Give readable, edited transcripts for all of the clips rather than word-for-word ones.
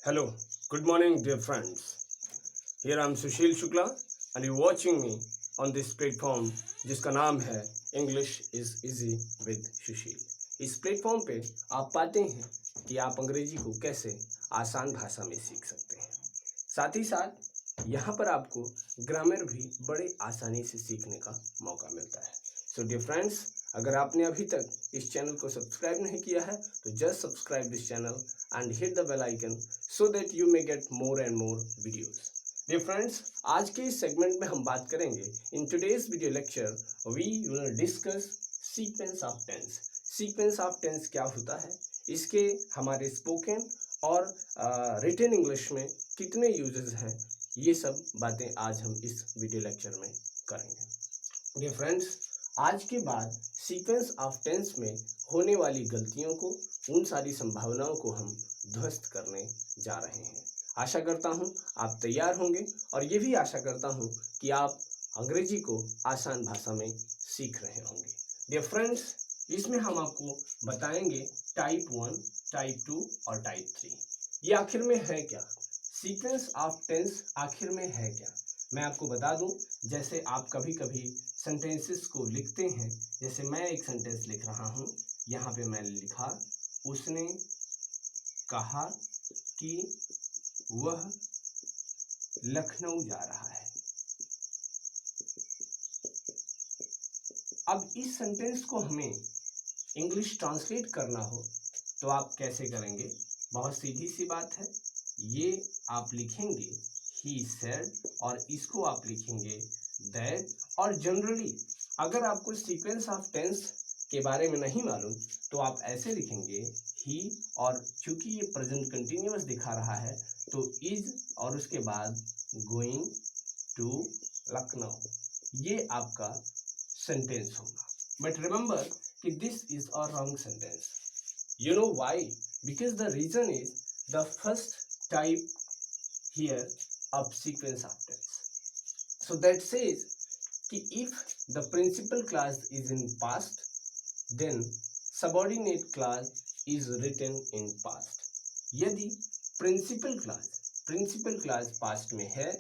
Hello, good morning, dear friends. Here I am Sushil Shukla, and you're watching me on this platform जिसका नाम है English is Easy with Sushil. इस platform पे आप पाते हैं कि आप अंग्रेजी को कैसे आसान भाषा में सीख सकते हैं। साथ ही साथ यहाँ पर आपको ग्रामर भी बड़े आसानी से सीखने का मौका मिलता है। सो डियर फ्रेंड्स, अगर आपने अभी तक इस चैनल को सब्सक्राइब नहीं किया है तो just subscribe this channel and hit the bell icon so that you may get more and more videos. Dear friends, आज के इस सेगमेंट में हम बात करेंगे in today's video lecture we will discuss sequence of tense. Sequence of tense क्या होता है, इसके हमारे स्पोकन और रिटन इंग्लिश में कितने यूजेस हैं, ये सब बातें आज हम इस वीडियो लेक्चर में करेंगे। डियर फ्रेंड्स, आज के बाद सीक्वेंस ऑफ टेंस में होने वाली गलतियों को, उन सारी संभावनाओं को हम ध्वस्त करने जा रहे हैं। आशा करता हूं आप तैयार होंगे और ये भी आशा करता हूं कि आप अंग्रेजी को आसान भाषा में सीख रहे होंगे। डियर फ्रेंड्स, इसमें हम आपको बताएंगे टाइप 1, टाइप 2 और टाइप 3। ये आखिर में है क्या? सीक्वेंस ऑफ टेंस आखिर में है क्या? मैं आपको बता दूं, जैसे आप कभी कभी सेंटेंसेस को लिखते हैं, जैसे मैं एक सेंटेंस लिख रहा हूं, यहाँ पे मैंने लिखा उसने कहा कि वह लखनऊ जा रहा है। अब इस सेंटेंस को हमें इंग्लिश ट्रांसलेट करना हो तो आप कैसे करेंगे? बहुत सीधी सी बात है, ये आप लिखेंगे ही सेड और इसको आप लिखेंगे दैट। और जनरली अगर आपको सीक्वेंस ऑफ टेंस के बारे में नहीं मालूम तो आप ऐसे लिखेंगे ही, और चूंकि ये प्रेजेंट कंटिन्यूअस दिखा रहा है तो इज और उसके बाद गोइंग टू लखनऊ, ये आपका सेंटेंस होगा। बट रिमेंबर कि this is a wrong sentence. You know why? Because the reason is the first type here of sequence of tense. So that says कि if the principal clause is in past, then subordinate clause is written in past. यदि principal clause past में है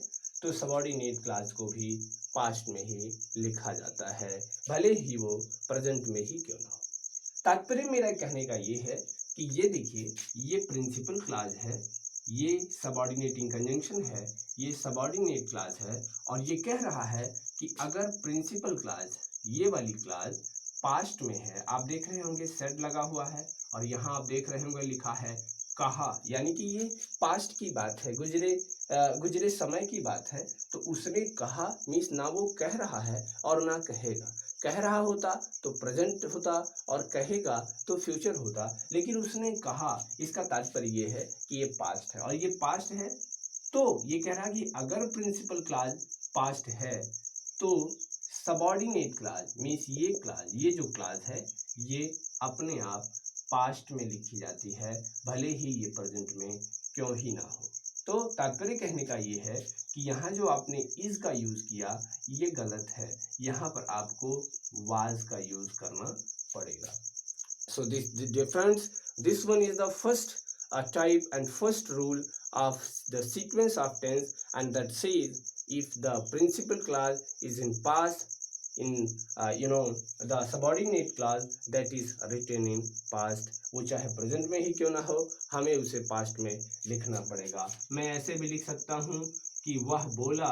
तो subordinate clause को भी past में ही लिखा जाता है, भले ही वो present में ही क्यों ना हो। तात्पर्य मेरा कहने का ये है कि ये देखिए, ये प्रिंसिपल क्लाज है, ये सबऑर्डिनेटिंग कंजंक्शन है, ये सबऑर्डिनेट क्लाज है, और ये कह रहा है कि अगर प्रिंसिपल क्लाज, ये वाली क्लाज पास्ट में है, आप देख रहे होंगे सेड लगा हुआ है और यहाँ आप देख रहे होंगे लिखा है कहा, यानी कि ये पास्ट की बात है, गुजरे समय की बात है। तो उसने कहा मीन्स ना वो कह रहा है और ना कहेगा। कह रहा होता तो प्रेजेंट होता और कहेगा तो फ्यूचर होता, लेकिन उसने कहा, इसका तात्पर्य ये है कि ये पास्ट है और ये पास्ट है। तो ये कह रहा कि अगर प्रिंसिपल क्लाज पास्ट है तो सबऑर्डिनेट क्लाज मीन्स ये जो क्लाज है ये अपने आप पास्ट में लिखी जाती है, भले ही ये प्रेजेंट में क्यों ही ना हो। तो तात्पर्य कहने का ये है कि यहाँ जो आपने इज का यूज किया ये गलत है, यहाँ पर आपको वाज का यूज करना पड़ेगा। So this difference, this one is the first type and first rule of the sequence of tense, and that says if the principal clause is in past, in the subordinate clause that is written in past, वो चाहे present में ही क्यों ना हो, हमें उसे past में लिखना पड़ेगा। मैं ऐसे भी लिख सकता हूँ कि वह बोला,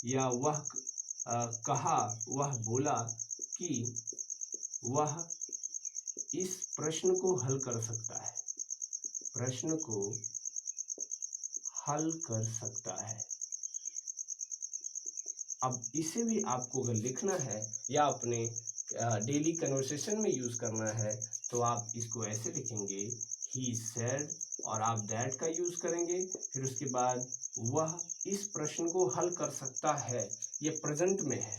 या वह कहा, वह बोला कि वह इस प्रश्न को हल कर सकता है, प्रश्न को हल कर सकता है। अब इसे भी आपको अगर लिखना है या अपने डेली कन्वर्सेशन में यूज करना है तो आप इसको ऐसे लिखेंगे ही सेड और आप दैट का यूज करेंगे, फिर उसके बाद वह इस प्रश्न को हल कर सकता है, ये प्रेजेंट में है,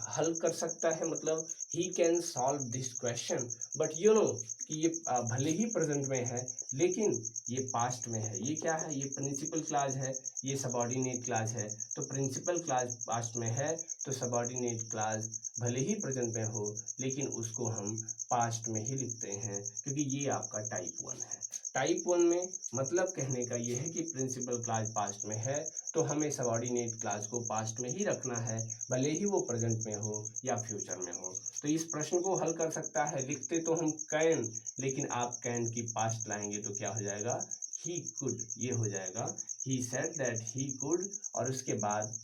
हल कर सकता है मतलब he can solve this question, but कि ये भले ही प्रेजेंट में है लेकिन ये पास्ट में है। ये क्या है? ये प्रिंसिपल क्लाज है, ये सबऑर्डिनेट क्लाज है। तो प्रिंसिपल क्लाज पास्ट में है तो सबऑर्डिनेट क्लाज भले ही प्रेजेंट में हो लेकिन उसको हम पास्ट में ही लिखते हैं, क्योंकि ये आपका टाइप 1 है। टाइप 1 में मतलब कहने का ये है कि प्रिंसिपल क्लॉज पास्ट में है तो हमें सबऑर्डिनेट क्लॉज को पास्ट में ही रखना है, भले ही वो प्रेजेंट में हो या फ्यूचर में हो। तो इस प्रश्न को हल कर सकता है, लिखते तो हम कैन, लेकिन आप कैन की पास्ट लाएंगे तो क्या हो जाएगा, ही कुड, ये हो जाएगा he said that he could, और उसके बाद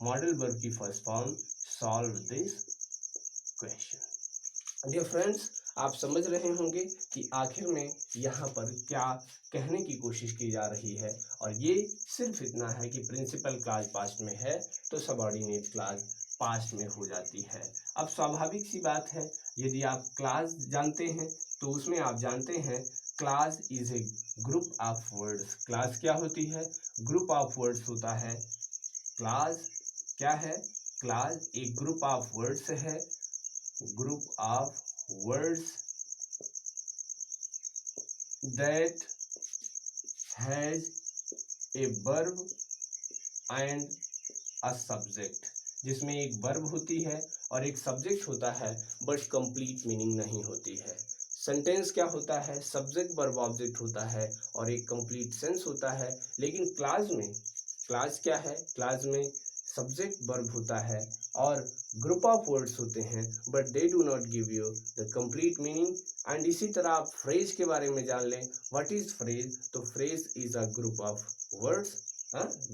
मॉडल वर्ब की first form solve this question. Dear friends, आप समझ रहे होंगे कि आखिर में यहाँ पर क्या कहने की कोशिश की जा रही है, और ये सिर्फ इतना है कि प्रिंसिपल क्लॉज पास्ट में है तो सबऑर्डिनेट क्लॉज पास्ट में हो जाती है। अब स्वाभाविक सी बात है, यदि आप क्लॉज जानते हैं तो उसमें आप जानते हैं clause is a group of words. Clause क्या होती है, ग्रुप ऑफ वर्ड्स होता है। क्लॉज क्या है, क्लॉज एक ग्रुप ऑफ वर्ड्स है, group of words that has a verb and a subject, जिसमें एक वर्ब होती है और एक सब्जेक्ट होता है, बट कंप्लीट मीनिंग नहीं होती है। सेंटेंस क्या होता है, सब्जेक्ट वर्ब ऑब्जेक्ट होता है और एक कंप्लीट सेंस होता है। लेकिन क्लॉज में, क्लॉज क्या है, क्लॉज में सब्जेक्ट वर्ब होता है और ग्रुप ऑफ वर्ड्स होते हैं, but they do not give you the complete meaning. And इसी तरह आप फ्रेज के बारे में जान लें, व्हाट इज फ्रेज, तो phrase is a group of words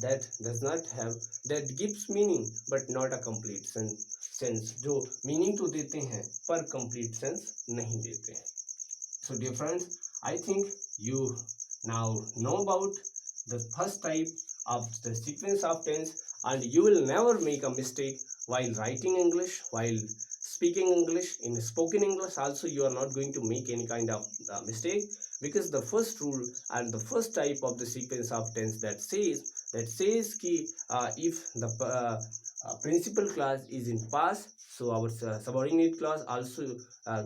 that does not have, that gives meaning but not a complete sense, जो मीनिंग तो देते हैं पर कंप्लीट सेंस नहीं देते हैं। So dear friends, I think you now know about the first type of the sequence of tense, and you will never make a mistake while writing English, while speaking English. In spoken English also you are not going to make any kind of mistake, because the first rule and the first type of the sequence of tense that says ki if the principal clause is in past, so our subordinate clause also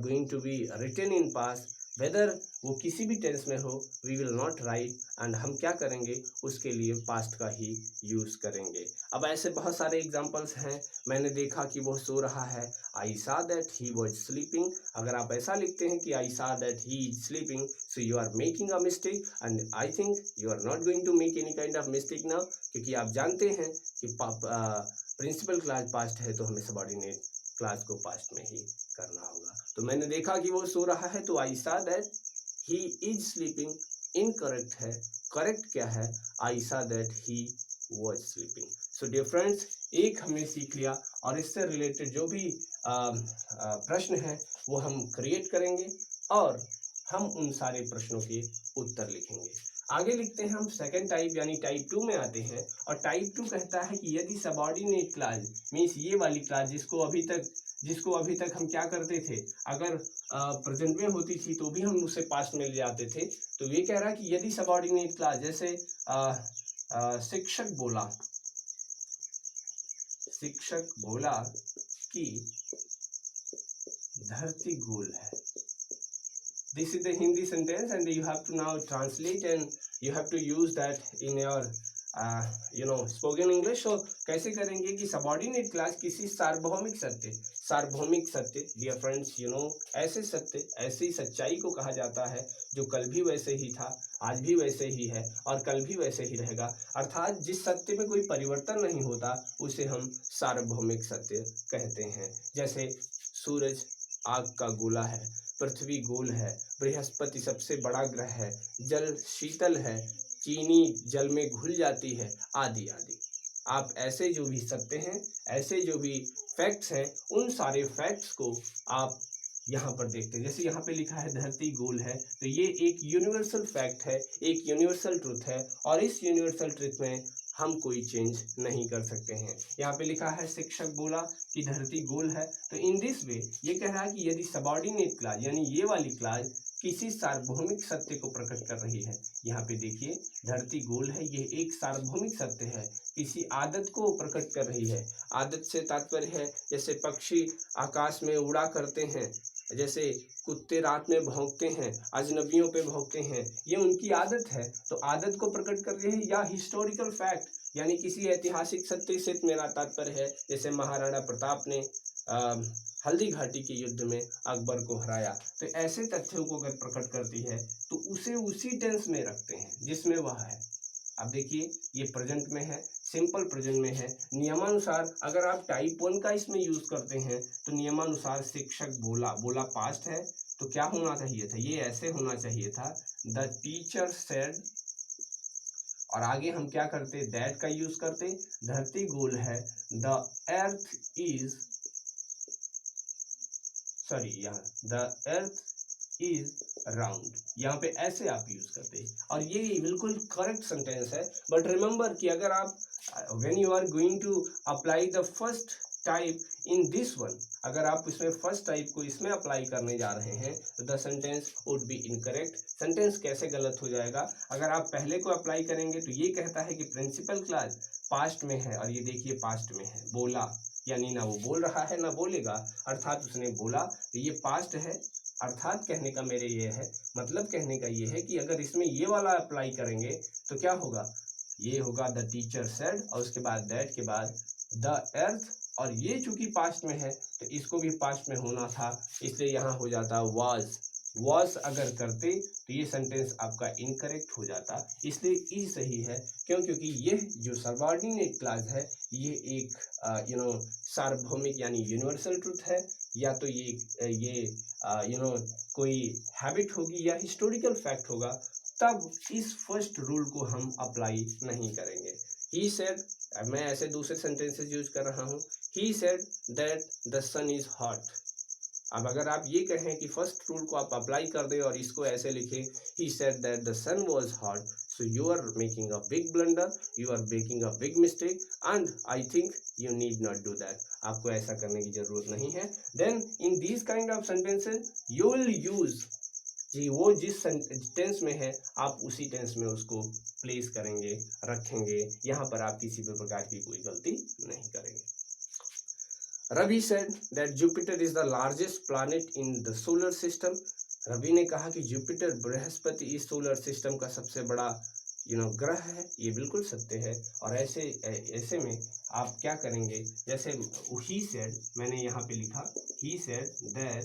going to be written in past, whether वो किसी भी tense में हो, we will not write, and हम क्या करेंगे, उसके लिए पास्ट का ही यूज़ करेंगे। अब ऐसे बहुत सारे एग्जांपल्स हैं। मैंने देखा कि वो सो रहा है, I saw that he was sleeping. अगर आप ऐसा लिखते हैं कि I saw that he is sleeping, so you are making a mistake, and I think you are not going to make any kind of mistake now, क्योंकि आप जानते हैं कि प्रिंसिपल क्लॉज पास्ट है तो हमें सबऑर्डिनेट क्लॉज को past में ही करना होगा। तो मैंने देखा कि वो सो रहा है, तो I saw that he is sleeping incorrect है। करेक्ट क्या है, I saw that he was sleeping. So dear friends, एक हमने सीख लिया, और इससे रिलेटेड जो भी प्रश्न है वो हम क्रिएट करेंगे और हम उन सारे प्रश्नों के उत्तर लिखेंगे। आगे लिखते हैं हम सेकंड टाइप यानी टाइप 2 में आते हैं, और टाइप 2 कहता है कि यदि सबऑर्डिनेट क्लॉज मीन्स ये वाली क्लॉज जिसको अभी तक हम क्या करते थे, अगर प्रेजेंट में होती थी तो भी हम उसे पास्ट में ले जाते थे। तो ये कह रहा है कि यदि सबऑर्डिनेट क्लॉज जैसे शिक्षक बोला कि धरती गोल है। This is the Hindi sentence, and you have to now translate and you have to use that in your spoken English. So कैसे करेंगे कि सबऑर्डिनेट क्लॉज किसी सार्वभौमिक सत्य डियर फ्रेंड्स, ऐसे सत्य, ऐसी सच्चाई को कहा जाता है जो कल भी वैसे ही था, आज भी वैसे ही है और कल भी वैसे ही रहेगा। अर्थात जिस सत्य में कोई परिवर्तन नहीं होता उसे हम सार्वभौमिक सत्य कहते हैं। जैसे सूरज आग का गोला है, पृथ्वी गोल है, बृहस्पति सबसे बड़ा ग्रह है, जल शीतल है, चीनी जल में घुल जाती है, आदि आदि। आप ऐसे जो भी सत्य हैं, ऐसे जो भी फैक्ट्स हैं, उन सारे फैक्ट्स को आप यहाँ पर देखते हैं। जैसे यहाँ पे लिखा है धरती गोल है, तो ये एक यूनिवर्सल फैक्ट है, एक यूनिवर्सल ट्रुथ है, और इस यूनिवर्सल ट्रुथ में हम कोई चेंज नहीं कर सकते हैं। यहाँ पे लिखा है शिक्षक बोला कि धरती गोल है, तो इन दिस वे ये कह रहा है कि यदि सबऑर्डिनेट क्लॉज यानी ये वाली क्लॉज किसी सार्वभौमिक सत्य को प्रकट कर रही है, यहाँ पे देखिए धरती गोल है, ये एक सार्वभौमिक सत्य है, किसी आदत को प्रकट कर रही है। आदत से तात्पर्य है जैसे पक्षी आकाश में उड़ा करते हैं, जैसे कुत्ते रात में भौंकते हैं, अजनबियों पे भौंकते हैं, ये उनकी आदत है, तो आदत को प्रकट कर रही है। या हिस्टोरिकल फैक्ट यानी किसी ऐतिहासिक सत्य से मेरा तात्पर्य है, जैसे महाराणा प्रताप ने हल्दी घाटी के युद्ध में अकबर को हराया। तो ऐसे तथ्यों को अगर प्रकट करती है तो उसे उसी टेंस में रखते हैं जिसमें वह है। अब देखिए ये प्रेजेंट में है, सिंपल प्रेजेंट में है। नियमानुसार अगर आप टाइप 1 का इसमें यूज करते हैं तो नियमानुसार शिक्षक बोला, बोला पास्ट है तो क्या होना चाहिए था, ये ऐसे होना चाहिए था, द टीचर सेड। और आगे हम क्या करते, दैट का यूज करते, धरती गोल है, द अर्थ इज, सॉरी यहाँ द अर्थ इज राउंड, यहाँ पे ऐसे आप यूज करते हैं और ये बिल्कुल करेक्ट सेंटेंस है। बट रिमेंबर कि अगर आप when you are going to apply the first type in this one, अगर आप इसमें फर्स्ट टाइप को इसमें अप्लाई करने जा रहे हैं तो the sentence would be incorrect. Sentence कैसे गलत हो जाएगा, अगर आप पहले को अप्लाई करेंगे तो ये कहता है कि प्रिंसिपल क्लॉज पास्ट में है और ये देखिए पास्ट में है, बोला यानी ना वो बोल रहा है ना बोलेगा, अर्थात उसने बोला, तो ये पास्ट है। अर्थात कहने का मेरे ये है, मतलब कहने का ये है कि अगर इसमें ये वाला अप्लाई करेंगे तो क्या होगा, ये होगा द टीचर सेड और उसके बाद दैट के बाद द अर्थ, और ये चूंकि पास्ट में है तो इसको भी पास्ट में होना था, इसलिए यहाँ हो जाता वाज। वाज अगर करते तो ये सेंटेंस आपका इनकरेक्ट हो जाता, इसलिए ई सही है। क्यों, क्योंकि ये जो सबऑर्डिनेट क्लॉज है ये एक सार्वभौमिक यानी यूनिवर्सल ट्रुथ है, या तो ये कोई हैबिट होगी या हिस्टोरिकल फैक्ट होगा, तब इस फर्स्ट रूल को हम अप्लाई नहीं करेंगे। ही सेड, मैं ऐसे दूसरे सेंटेंसेस यूज कर रहा हूँ, he said that the sun is hot. अब अगर आप ये कहें कि फर्स्ट रूल को आप अप्लाई कर दे और इसको ऐसे लिखें, he said that the sun was hot, so you are making a big blunder, you are making a big mistake and I think you need not do that, आपको ऐसा करने की जरूरत नहीं है। Then in these kind of sentences you will use, जी वो जिस tense में है आप उसी टेंस में उसको प्लेस करेंगे, रखेंगे, यहाँ पर आप किसी भी प्रकार की कोई गलती नहीं करेंगे। Ravi said that Jupiter is the largest planet in the solar system. Ravi ने कहा कि जुपिटर बृहस्पति इस सोलर सिस्टम का सबसे बड़ा ग्रह है, ये बिल्कुल सत्य है। और ऐसे में आप क्या करेंगे, जैसे he said, मैंने यहाँ पे लिखा he said that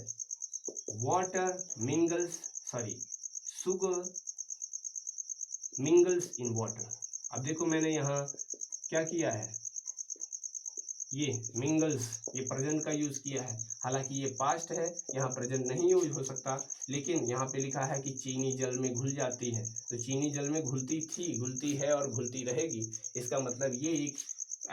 water mingles, sugar mingles in water। अब देखो मैंने यहाँ क्या किया है, ये मिंगल्स, ये प्रेजेंट का यूज किया है, हालांकि ये पास्ट है, यहाँ प्रेजेंट नहीं यूज हो सकता, लेकिन यहाँ पे लिखा है कि चीनी जल में घुल जाती है, तो चीनी जल में घुलती थी, घुलती है और घुलती रहेगी। इसका मतलब ये एक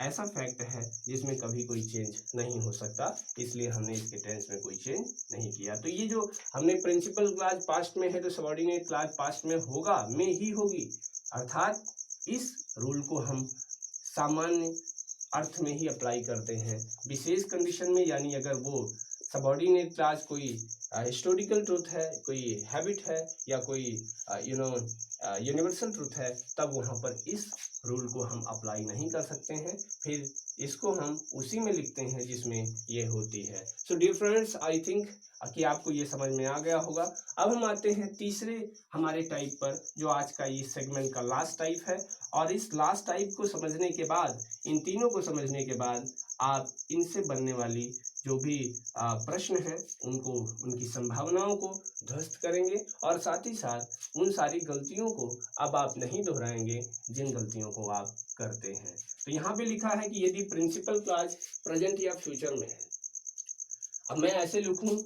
ऐसा फैक्ट है जिसमें कभी कोई चेंज नहीं हो सकता, इसलिए हमने इसके टेंस में कोई चेंज नहीं किया। तो ये जो हमने प्रिंसिपल क्लॉज पास्ट में है तो सबऑर्डिनेट क्लॉज पास्ट में होगा, में ही होगी, अर्थात इस रूल को हम सामान्य अर्थ में ही अप्लाई करते हैं। विशेष कंडीशन में, यानी अगर वो सबऑर्डिनेट क्लॉज कोई हिस्टोरिकल ट्रुथ है, कोई हैबिट है या कोई यूनिवर्सल ट्रुथ है, तब वहाँ पर इस रूल को हम अप्लाई नहीं कर सकते हैं, फिर इसको हम उसी में लिखते हैं जिसमें ये होती है। So dear friends, I think कि आपको ये समझ में आ गया होगा। अब हम आते हैं तीसरे हमारे टाइप पर, जो आज का ये सेगमेंट का लास्ट टाइप है। और इस लास्ट टाइप को समझने के बाद, इन तीनों को समझने के बाद, आप इनसे बनने वाली जो भी प्रश्न हैं उनको, उनकी संभावनाओं को ध्वस्त करेंगे और साथ ही साथ उन सारी गलतियों को अब आप नहीं दोहराएंगे जिन गलतियों को आप करते हैं। तो यहाँ पे लिखा है कि यदि प्रिंसिपल क्लॉज प्रेजेंट या फ्यूचर में है, अब मैं ऐसे लिखूं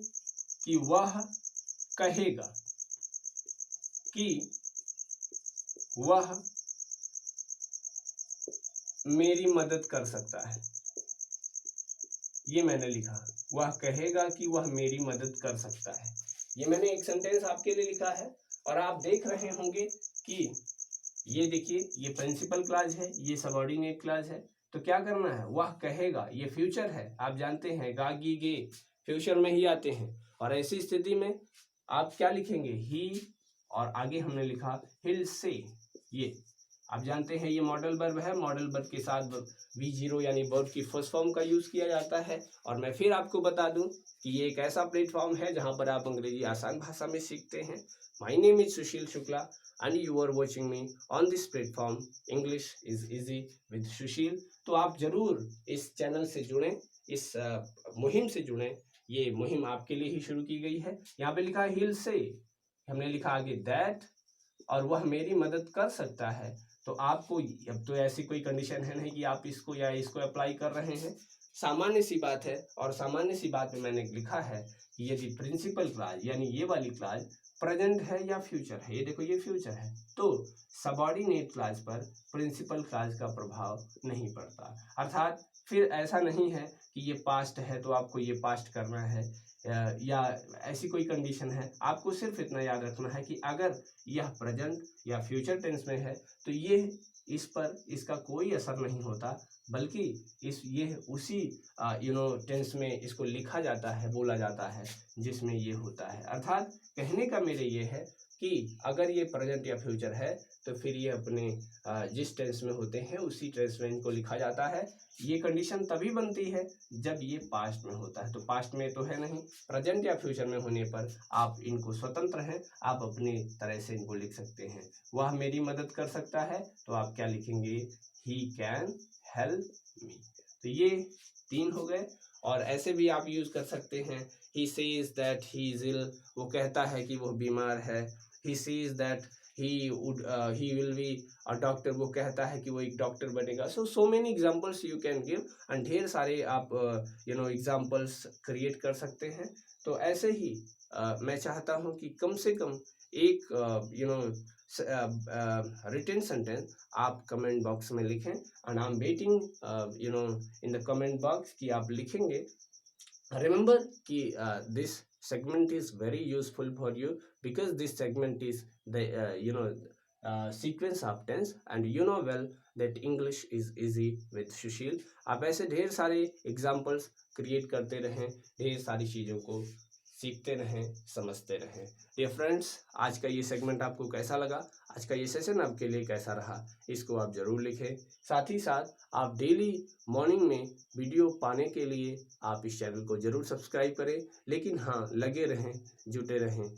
कि वह कहेगा कि वह मेरी मदद कर सकता है, ये मैंने लिखा, वह कहेगा कि वह मेरी मदद कर सकता है। ये मैंने एक सेंटेंस आपके लिए लिखा है और आप देख रहे होंगे कि ये देखिए, ये प्रिंसिपल क्लॉज है, ये सबऑर्डिनेट क्लॉज है। तो क्या करना है, वह कहेगा, ये फ्यूचर है, आप जानते हैं गा गी गे फ्यूचर में ही आते हैं, और ऐसी स्थिति में आप क्या लिखेंगे, ही, और आगे हमने लिखा हिल से, ये आप जानते हैं ये मॉडल वर्ब है। मॉडल वर्ब के साथ V0 यानी वर्ब की फर्स्ट फॉर्म का यूज़ किया जाता है। और मैं फिर आपको बता दूं कि ये एक ऐसा प्लेटफॉर्म है जहां पर आप अंग्रेजी आसान भाषा में सीखते हैं। My name is Sushil Shukla and you are watching me on this platform English is easy with Sushil. तो आप जरूर इस चैनल से जुड़ें, इस मुहिम से जुड़ें। ये मुहिम आपके लिए ही शुरू की गई है। यहाँ पे लिखा है हिल से, हमने लिखा आगे दैट, और वह मेरी मदद कर सकता है। तो आपको अब तो ऐसी कोई कंडीशन है नहीं कि आप इसको या इसको अप्लाई कर रहे हैं, सामान्य सी बात है। और सामान्य सी बात में मैंने लिखा है कि यदि प्रिंसिपल क्लॉज यानी ये वाली क्लॉज प्रेजेंट है या फ्यूचर है, ये देखो ये फ्यूचर है, तो सबऑर्डिनेट क्लॉज पर प्रिंसिपल क्लॉज का प्रभाव नहीं पड़ता। अर्थात फिर ऐसा नहीं है कि ये पास्ट है तो आपको ये पास्ट करना है, या ऐसी कोई कंडीशन है। आपको सिर्फ इतना याद रखना है कि अगर यह प्रेजेंट या फ्यूचर टेंस में है तो ये इस पर इसका कोई असर नहीं होता, बल्कि ये उसी टेंस में इसको लिखा जाता है, बोला जाता है जिसमें ये होता है। अर्थात कहने का मेरे ये है कि अगर ये प्रेजेंट या फ्यूचर है तो फिर ये अपने जिस टेंस में होते हैं उसी टेंस में इनको लिखा जाता है। ये कंडीशन तभी बनती है जब ये पास्ट में होता है। तो पास्ट में तो है नहीं, प्रेजेंट या फ्यूचर में होने पर आप इनको स्वतंत्र हैं, आप अपनी तरह से इनको लिख सकते हैं। वह मेरी मदद कर सकता है तो आप क्या लिखेंगे, ही कैन हेल्प मी। तो ये 3 हो गए। और ऐसे भी आप यूज कर सकते हैं, he says that he is ill, वो कहता है कि वो बीमार है। He says that he will be a doctor, वो कहता है कि वो एक डॉक्टर बनेगा। so many examples you can give, and ढेर सारे आप एग्जाम्पल्स क्रिएट कर सकते हैं। तो ऐसे ही मैं चाहता हूं कि कम से कम एक रिटन सेंटेंस आप कमेंट बॉक्स में लिखें, and I am waiting in the comment box कि आप लिखेंगे। Remember कि this segment is very useful for you, because this segment is the sequence of tense, and you know well that English is easy with Sushil। आप ऐसे ढेर सारे examples create करते रहें, ढेर सारी चीज़ों को सीखते रहें, समझते रहें। डियर फ्रेंड्स, आज का ये सेगमेंट आपको कैसा लगा, आज का ये सेशन आपके लिए कैसा रहा, इसको आप ज़रूर लिखें। साथ ही साथ आप डेली मॉर्निंग में वीडियो पाने के लिए आप इस चैनल को ज़रूर सब्सक्राइब करें। लेकिन हाँ, लगे रहें, जुटे रहें।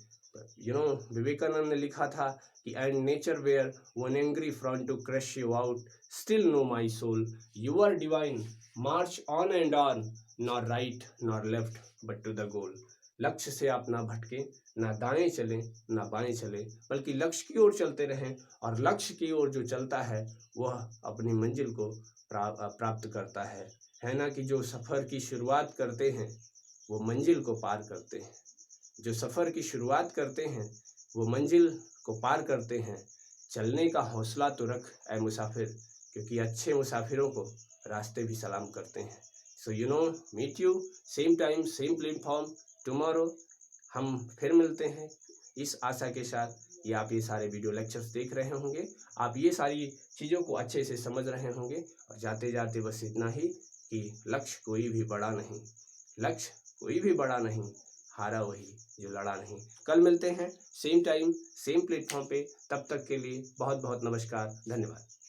विवेकानंद ने लिखा था कि and nature were one angry front to crush you out, still know my soul, you are divine, march on and on, not right not left but to the goal. लक्ष्य से आप ना भटकें, ना दाएं चलें ना बाएं चलें, बल्कि लक्ष्य की ओर चलते रहें। और लक्ष्य की ओर जो चलता है वह अपनी मंजिल को प्राप्त करता है ना। कि जो सफ़र की शुरुआत करते हैं वो मंजिल को पार करते हैं, जो सफ़र की शुरुआत करते हैं वो मंजिल को पार करते हैं। चलने का हौसला तो रख ऐ मुसाफिर, क्योंकि अच्छे मुसाफिरों को रास्ते भी सलाम करते हैं। So meet you same time same platform tomorrow. हम फिर मिलते हैं इस आशा के साथ कि आप ये सारे वीडियो लेक्चर्स देख रहे होंगे, आप ये सारी चीज़ों को अच्छे से समझ रहे होंगे। और जाते जाते बस इतना ही कि लक्ष्य कोई भी बड़ा नहीं, लक्ष्य कोई भी बड़ा नहीं, हारा वही जो लड़ा नहीं। कल मिलते हैं सेम टाइम सेम प्लेटफॉर्म पे, तब तक के लिए बहुत बहुत नमस्कार, धन्यवाद।